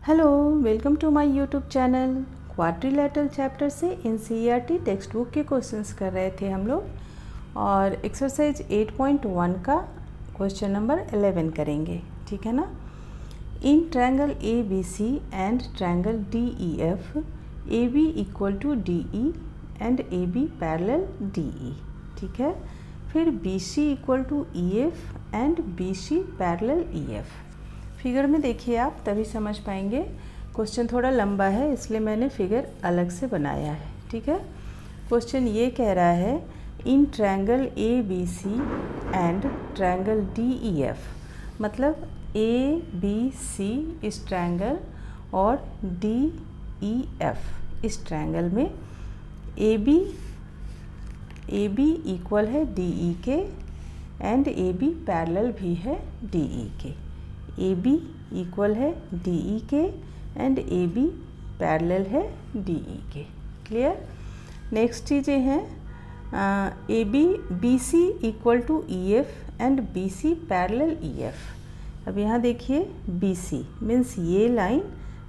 Hello, welcome to my YouTube channel. Quadrilateral chapter से NCERT textbook के questions कर रहे थे हम लोग और एक्सरसाइज 8.1 का क्वेश्चन नंबर 11 करेंगे, ठीक है ना। In triangle A B C and triangle D E F A B equal to D E and A B parallel D E, ठीक है। फिर B C equal to E F and B C parallel E F. Figure में देखिए आप तभी समझ पाएंगे। Question थोड़ा लंबा है इसलिए मैंने फिगर अलग से बनाया है, ठीक है। क्वेश्चन ये कह रहा है in triangle A B C and triangle D E F, मतलब ए बी सी इस ट्रायंगल और डी ई एफ इस ट्रायंगल में ए बी इक्वल है डी ई के एंड ए बी पैरेलल भी है डी ई के। ए बी इक्वल है डी ई के एंड ए बी पैरेलल है डी ई के। क्लियर। नेक्स्ट चीज़ें हैं A B B C equal to E F and B C parallel E F. अब यहाँ देखिए बी सी मीन्स ये लाइन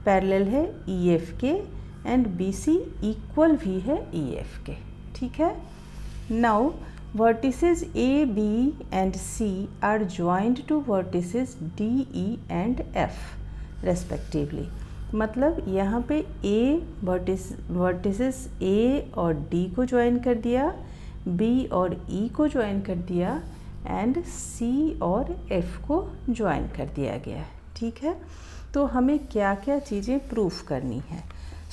पैरेलल है ई एफ के एंड बी सी इक्वल भी है ई एफ के, ठीक है। Now vertices A, B and C are joined to vertices D, E and F respectively। मतलब यहाँ पे A vertices A और D को ज्वाइन कर दिया, B और E को ज्वाइन कर दिया एंड C और F को ज्वाइन कर दिया गया है, ठीक है। तो हमें क्या क्या चीज़ें प्रूफ करनी है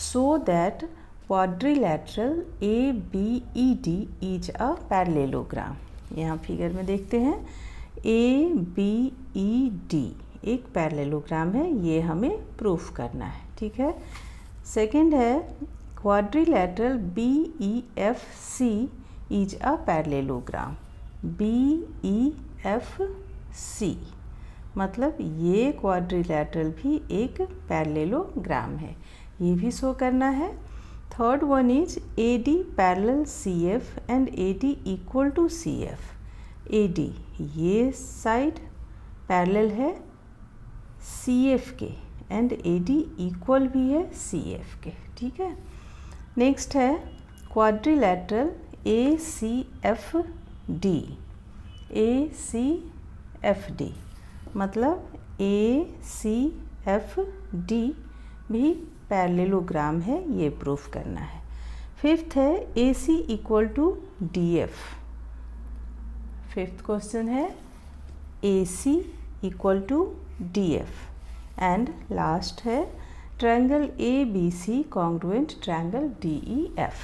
so that quadrilateral A B E D is a parallelogram. यहाँ फिगर में देखते हैं ए बी ई डी एक पैरेललोग्राम है, ये हमें प्रूफ करना है, ठीक है। सेकंड है quadrilateral B E F C is a parallelogram. B E F C मतलब ये क्वाड्रिलेटरल भी एक पैरेललोग्राम है, ये भी शो करना है। Third one is A D parallel C F and A D equal to C F. A D ये साइड पैरेलल है सी एफ के एंड ए डी इक्वल भी है सी एफ के, ठीक है। नेक्स्ट है quadrilateral A C F D. A C F D मतलब ए सी एफ डी भी पैरेललोग्राम है, ये प्रूफ करना है। फिफ्थ है A C equal to D F. Fifth question है A C equal to D F and last है triangle A B C congruent triangle D E F.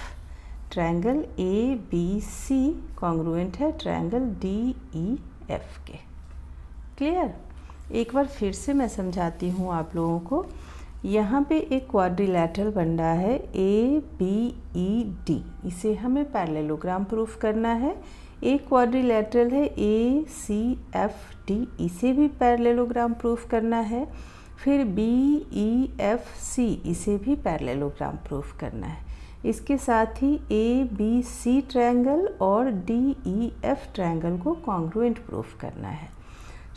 Triangle A B C congruent है triangle D E F के। Clear. एक बार फिर से मैं समझाती हूँ आप लोगों को। यहाँ पे एक क्वाड्रिलेटरल बन रहा है ए बी ई डी, इसे हमें पैरेललोग्राम प्रूफ करना है। एक क्वाड्रिलेटरल है ए सी एफ डी, इसे भी पैरेललोग्राम प्रूफ करना है। फिर बी ई एफ सी, इसे भी पैरेललोग्राम प्रूफ करना है। इसके साथ ही ए बी सी ट्रायंगल और डी ई एफ ट्रायंगल को कॉन्ग्रुएंट प्रूफ करना है।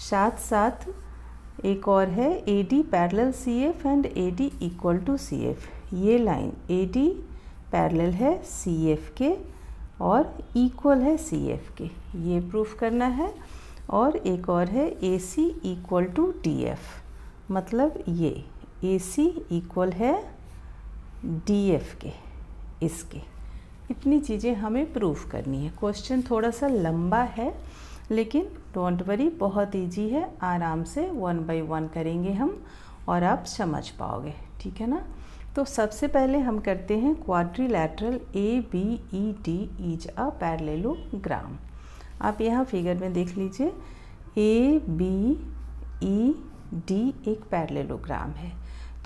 साथ साथ एक और है A D parallel C F and A D equal to C F. ये लाइन ए डी पैरेलल है सी एफ के और इक्वल है सी एफ के, ये प्रूफ करना है। और एक और है A C equal to D F, मतलब ये ए सी इक्वल है डी एफ के, इसके। इतनी चीज़ें हमें प्रूफ करनी है। क्वेश्चन थोड़ा सा लंबा है लेकिन डोंट वरी, बहुत इजी है। आराम से 1 बाय 1 करेंगे हम और आप समझ पाओगे, ठीक है ना। तो सबसे पहले हम करते हैं quadrilateral A B E D is a parallelogram. आप यहाँ फिगर में देख लीजिए ए बी ई डी एक पैरेललोग्राम है।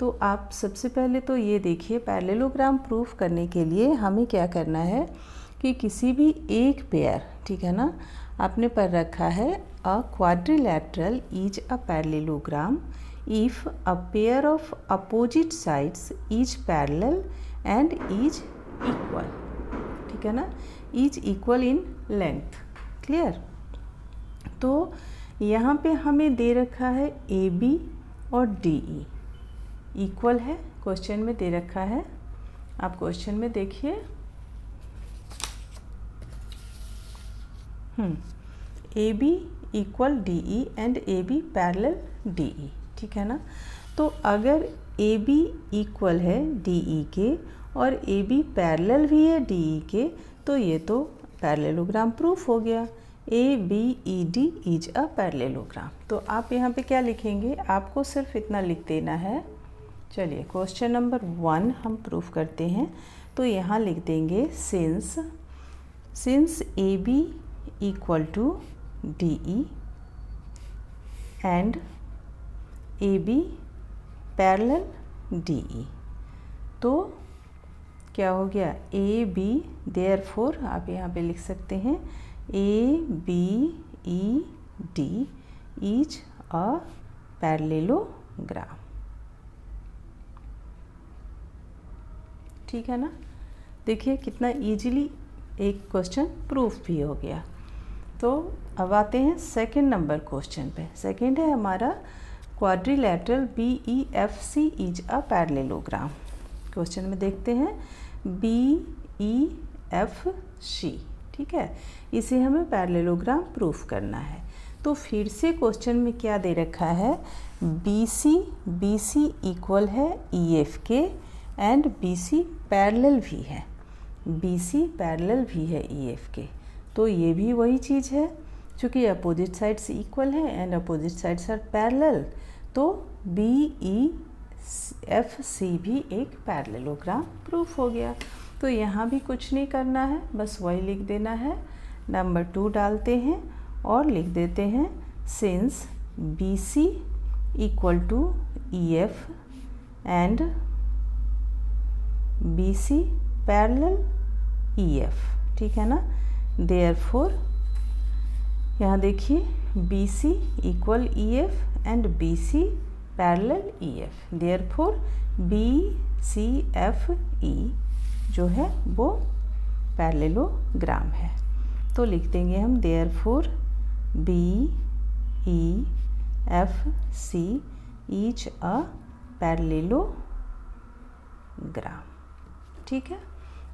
तो आप सबसे पहले तो ये देखिए पैरेललोग्राम प्रूफ करने के लिए हमें क्या करना है कि किसी भी एक पेयर, ठीक है ना, आपने पर रखा है a quadrilateral is a parallelogram if a pair of opposite sides is parallel and is equal, ठीक है ना, is equal in length. Clear. तो यहाँ पे हमें दे रखा है ए बी और डी ई, इक्वल है, क्वेश्चन में दे रखा है, आप क्वेश्चन में देखिए, A B equal D E and A B parallel D E, ठीक है ना। तो अगर ए बी इक्वल है डी ई के और ए बी पैरेलल भी है डी ई के, तो ये तो पैरेललोग्राम प्रूफ हो गया। A B E D is a parallelogram. तो आप यहाँ पे क्या लिखेंगे, आपको सिर्फ इतना लिख देना है। चलिए क्वेश्चन नंबर 1 हम प्रूफ करते हैं। तो यहाँ लिख देंगे since A B equal to D E and A B parallel D E, तो क्या हो गया, ए बी, देयरफॉर आप यहाँ पे लिख सकते हैं A B E D is a parallelogram, ठीक है ना। देखिए कितना इजीली एक क्वेश्चन प्रूफ भी हो गया। तो अब आते हैं सेकंड नंबर क्वेश्चन पे। सेकंड है हमारा quadrilateral B E F C is a parallelogram. Question में देखते हैं बी ई एफ सी, ठीक है, इसे हमें पैरेललोग्राम प्रूफ करना है। तो फिर से क्वेश्चन में क्या दे रखा है, बी सी इक्वल है ई एफ के एंड बी सी पैरेलल भी है, बी सी पैरेलल भी है ई एफ के। तो ये भी वही चीज़ है, चूँकि अपोजिट साइड्स इक्वल है and opposite sides are parallel, तो बी ई एफ सी भी एक पैरेललोग्राम प्रूफ हो गया। तो यहाँ भी कुछ नहीं करना है, बस वही लिख देना है। नंबर 2 डालते हैं और लिख देते हैं since B C equal to E F and B C parallel E F, ठीक है ना। देयरफॉर यहाँ देखिए B C equal E F and B C parallel E F, therefore B C F E जो है वो पैरेललोग्राम है। तो लिख देंगे हम therefore B E F C is a parallelogram, ठीक है।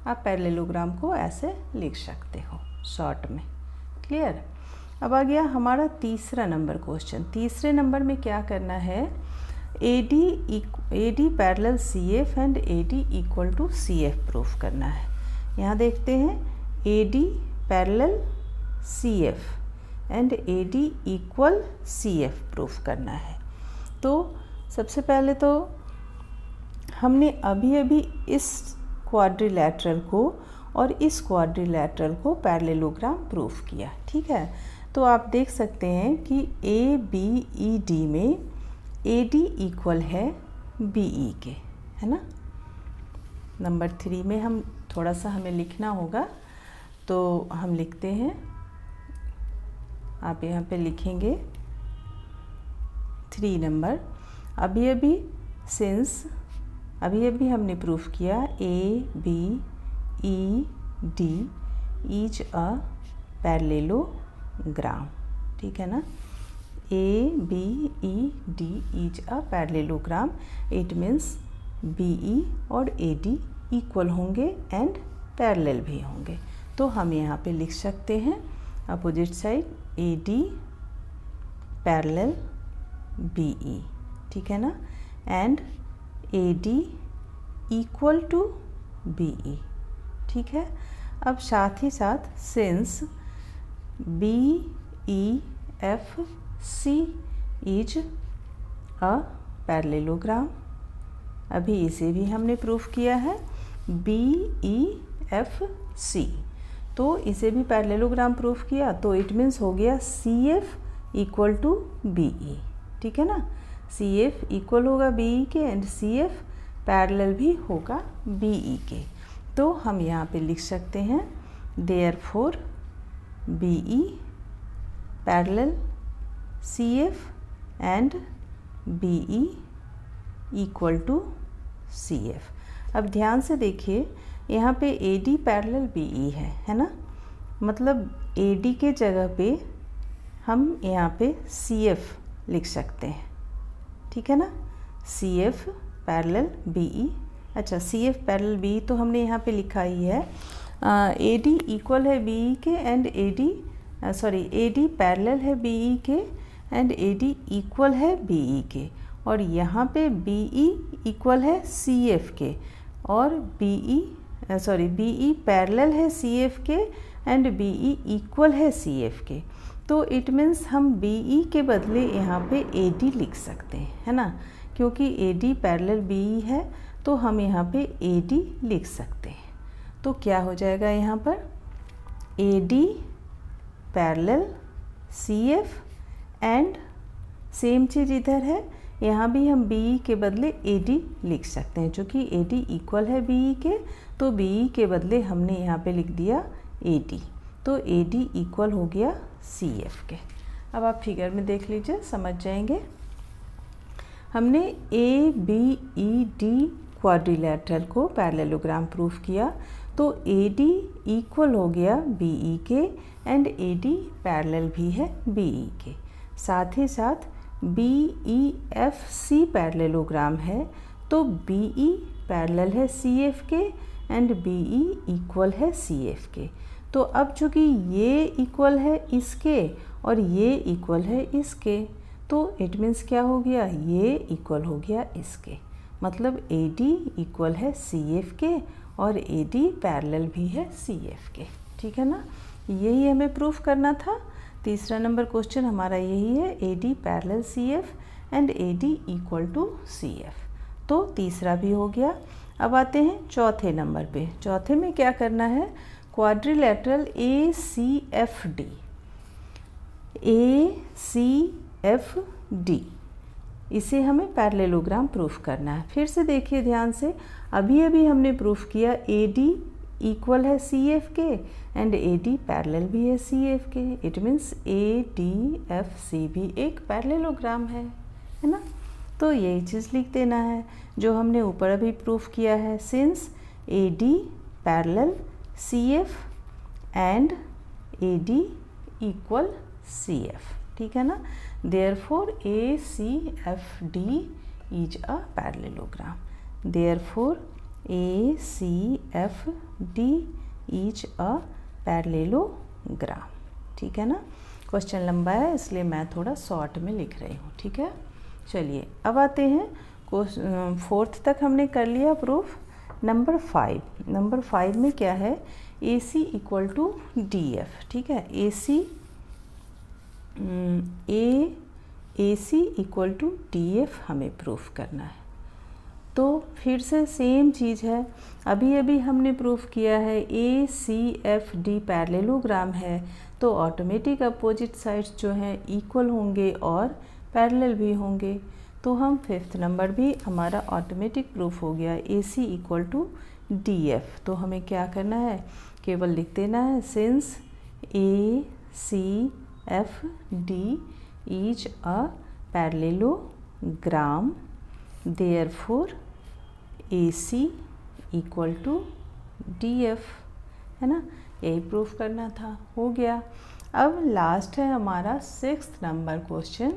आप पैरेललोग्राम को ऐसे लिख सकते हो शॉर्ट में, क्लियर। अब आ गया हमारा तीसरा नंबर क्वेश्चन। तीसरे नंबर में क्या करना है, A D parallel C F and A D equal to C F proof करना है। यहाँ देखते हैं A D parallel C F and A D equal C F proof करना है। तो सबसे पहले तो हमने अभी इस क्वाड्रिलैटरल को और इस क्वाड्रिलैटरल को पैरेललोग्राम प्रूफ किया, ठीक है। तो आप देख सकते हैं कि ए बी ई डी में ए डी इक्वल है बी ई के, है ना। नंबर 3 में हम थोड़ा सा हमें लिखना होगा, तो हम लिखते हैं, आप यहाँ पे लिखेंगे 3 नंबर। अभी हमने प्रूफ किया A B E D is a parallelogram, ठीक है ना। A B E D is a parallelogram, it means B E और ए डी इक्वल होंगे एंड पैरेलल भी होंगे। तो हम यहाँ पे लिख सकते हैं opposite side A D parallel B E, ठीक है ना, and A D equal to B E, ठीक है। अब साथ ही साथ since B E F C is a parallelogram, अभी इसे भी हमने प्रूफ किया है बी ई एफ सी, तो इसे भी पैरेललोग्राम प्रूफ किया, तो इट मीन्स हो गया C F equal to B E, ठीक है ना। सी एफ इक्वल होगा बी ई के एंड सी एफ पैरेलल भी होगा बी ई के। तो हम यहाँ पे लिख सकते हैं therefore B E parallel C F and B E equal to C F. अब ध्यान से देखिए, यहाँ पे A D parallel B E है ना, मतलब ए डी के जगह पे हम यहाँ पे सी एफ लिख सकते हैं, ठीक है ना। C F parallel BE। अच्छा, CF पैरेलल BE तो हमने यहाँ पे लिखा ही है। AD इक्वल है BE के एंड AD पैरेलल है BE के एंड AD इक्वल है BE के, और यहाँ पे BE इक्वल है CF के और BE पैरेलल है CF के एंड BE इक्वल है CF के। तो इट मीन्स हम BE के बदले यहाँ पे AD लिख सकते हैं, है ना, क्योंकि AD पैरेलल BE है तो हम यहाँ पे AD लिख सकते हैं। तो क्या हो जाएगा यहाँ पर, AD parallel CF and same चीज़ इधर है, यहाँ भी हम BE के बदले AD लिख सकते हैं, चूँकि AD इक्वल है BE के तो BE के बदले हमने यहाँ पे लिख दिया AD, तो AD इक्वल हो गया CF के। अब आप फिगर में देख लीजिए, समझ जाएंगे। हमने ABED क्वाड्रिलेटरल को पैरेललोग्राम प्रूफ किया, तो AD इक्वल हो गया BE के एंड AD पैरेलल भी है BE के। साथ ही साथ BEFC पैरेललोग्राम है तो BE पैरेलल है CF के एंड BE इक्वल है CF के। तो अब चूँकि ये इक्वल है इसके और ये इक्वल है इसके, तो इट मीन्स क्या हो गया, ये इक्वल हो गया इसके, मतलब AD इक्वल है CF के और AD पैरेलल भी है CF के। ठीक है ना, यही हमें प्रूफ करना था। तीसरा नंबर क्वेश्चन हमारा यही है, AD parallel CF and AD equal to CF। तो तीसरा भी हो गया। अब आते हैं चौथे नंबर पे। चौथे में क्या करना है, क्वाड्रिलेटरल ACFD इसे हमें पैरेललोग्राम प्रूफ करना है। फिर से देखिए ध्यान से, अभी हमने प्रूफ किया AD इक्वल है CF के एंड AD पैरेलल भी है CF के। इट मीन्स ADFC भी एक पैरेललोग्राम है ना। तो यही चीज़ लिख देना है जो हमने ऊपर अभी प्रूफ किया है, since AD parallel CF and AD equal CF। ठीक है ना, therefore ACFD is a parallelogram. Therefore ACFD is a parallelogram. ठीक है ना, क्वेश्चन लंबा है इसलिए मैं थोड़ा शॉर्ट में लिख रही हूँ। ठीक है, चलिए अब आते हैं फोर्थ तक हमने कर लिया प्रूफ। नंबर 5 में क्या है, AC इक्वल टू DF। ठीक है, AC इक्वल टू DF हमें प्रूफ करना है। तो फिर से सेम चीज़ है, अभी हमने प्रूफ किया है ACFD पैरेललोग्राम है तो ऑटोमेटिक अपोजिट साइड्स जो हैं इक्वल होंगे और पैरेलल भी होंगे। तो हम फिफ्थ नंबर भी हमारा ऑटोमेटिक प्रूफ हो गया, AC इक्वल टू DF। तो हमें क्या करना है, केवल लिख देना है since ACFD is a parallelogram, therefore AC equal to DF, है ना, यही प्रूफ करना था, हो गया। अब लास्ट है हमारा sixth number question,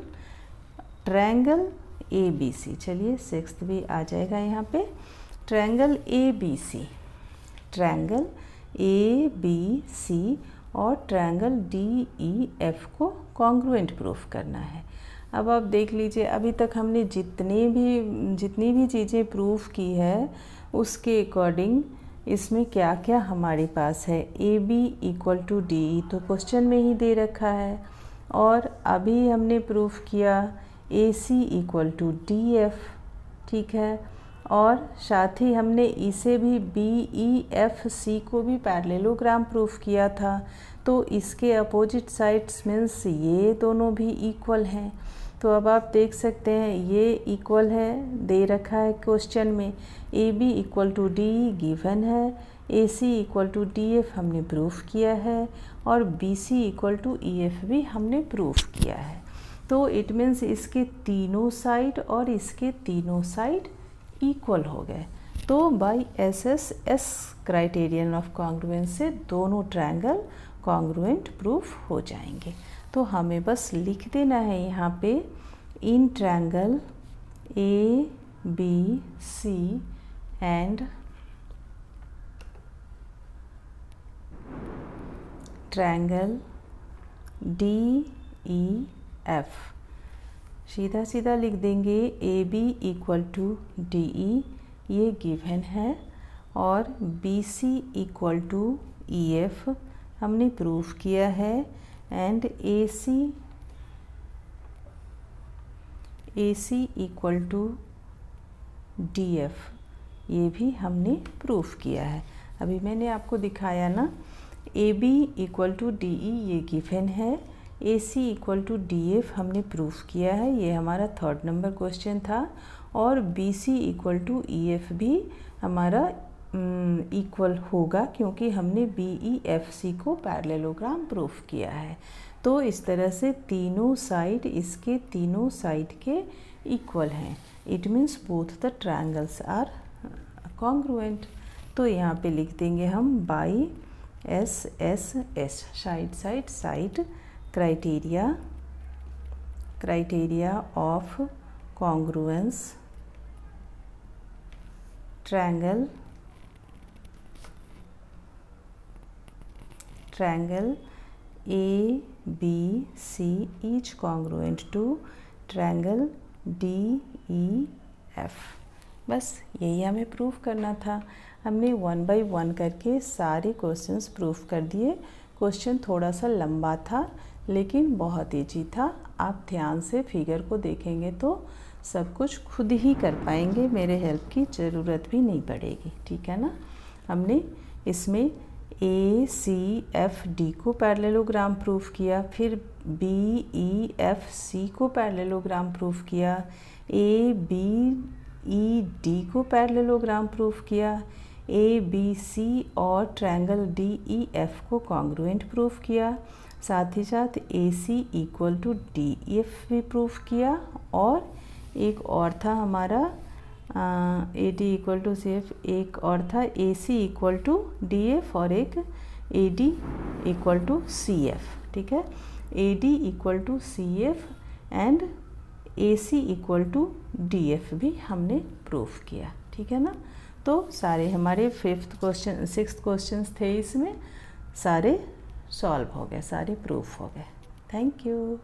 triangle ABC। चलिए सिक्स्थ भी आ जाएगा यहाँ पे, ट्रायंगल ABC और ट्रायंगल DEF को कॉन्ग्रुएंट प्रूफ करना है। अब आप देख लीजिए, अभी तक हमने जितनी भी चीज़ें प्रूफ की है उसके अकॉर्डिंग इसमें क्या क्या हमारे पास है। AB इक्वल टू DE तो क्वेश्चन में ही दे रखा है, और अभी हमने प्रूफ किया AC इक्वल टू DF। ठीक है, और साथ ही हमने इसे भी BEFC को भी पैरेललोग्राम प्रूफ किया था, तो इसके अपोजिट साइड्स मीन्स ये दोनों भी इक्वल हैं। तो अब आप देख सकते हैं ये इक्वल है, दे रखा है क्वेश्चन में। AB equal to DE given है, AC इक्वल टू DF हमने प्रूफ किया है, और BC इक्वल टू EF भी हमने प्रूफ किया है। तो इट मीन्स इसके तीनों साइड और इसके तीनों साइड इक्वल हो गए। तो by SSS criterion of congruence से दोनों ट्रायंगल कॉन्ग्रुएंट प्रूफ हो जाएंगे। तो हमें बस लिख देना है यहाँ पे, in triangle ABC B C and triangle D E F. सीधा सीधा लिख देंगे A B equal to D E, ये गिवन है, और B C equal to E F हमने प्रूफ किया है, and A C equal to D F ये भी हमने प्रूफ किया है। अभी मैंने आपको दिखाया ना, A B equal to D E ये गिवन है, A C equal to D F हमने प्रूफ किया है, ये हमारा 3rd नंबर क्वेश्चन था, और B C equal to E F भी हमारा इक्वल होगा क्योंकि हमने बी ई एफ सी को पैरेललोग्राम प्रूफ किया है। तो इस तरह से तीनों साइड इसके तीनों साइड के इक्वल हैं। It means both the triangles are congruent. तो यहाँ पे लिख देंगे हम by S S S, side criteria of congruence triangle A B C each congruent to triangle D E F। बस यही हमें प्रूफ करना था। हमने 1 बाय 1 करके सारे क्वेश्चंस प्रूफ कर दिए। क्वेश्चन थोड़ा सा लंबा था लेकिन बहुत ईजी था। आप ध्यान से फिगर को देखेंगे तो सब कुछ खुद ही कर पाएंगे, मेरे हेल्प की ज़रूरत भी नहीं पड़ेगी। ठीक है ना। हमने इसमें ए सी एफ डी को पैरेललोग्राम प्रूफ किया, फिर बी ई एफ सी को पैरेललोग्राम प्रूफ किया, ए बी ई डी को पैरेललोग्राम प्रूफ किया, ए बी सी और ट्रायंगल डी ई एफ को कॉन्ग्रुएंट प्रूफ किया, साथ ही साथ A C equal to D F भी प्रूफ किया, और एक और था हमारा A D equal to C F, एक और था A C equal to D F, और एक A D equal to C F. ठीक है, A D equal to C F and A C equal to D F भी हमने proof किया। ठीक है ना। तो सारे हमारे 6th क्वेश्चंस थे, इसमें सारे सॉल्व हो गए, सारे प्रूफ हो गए। Thank you.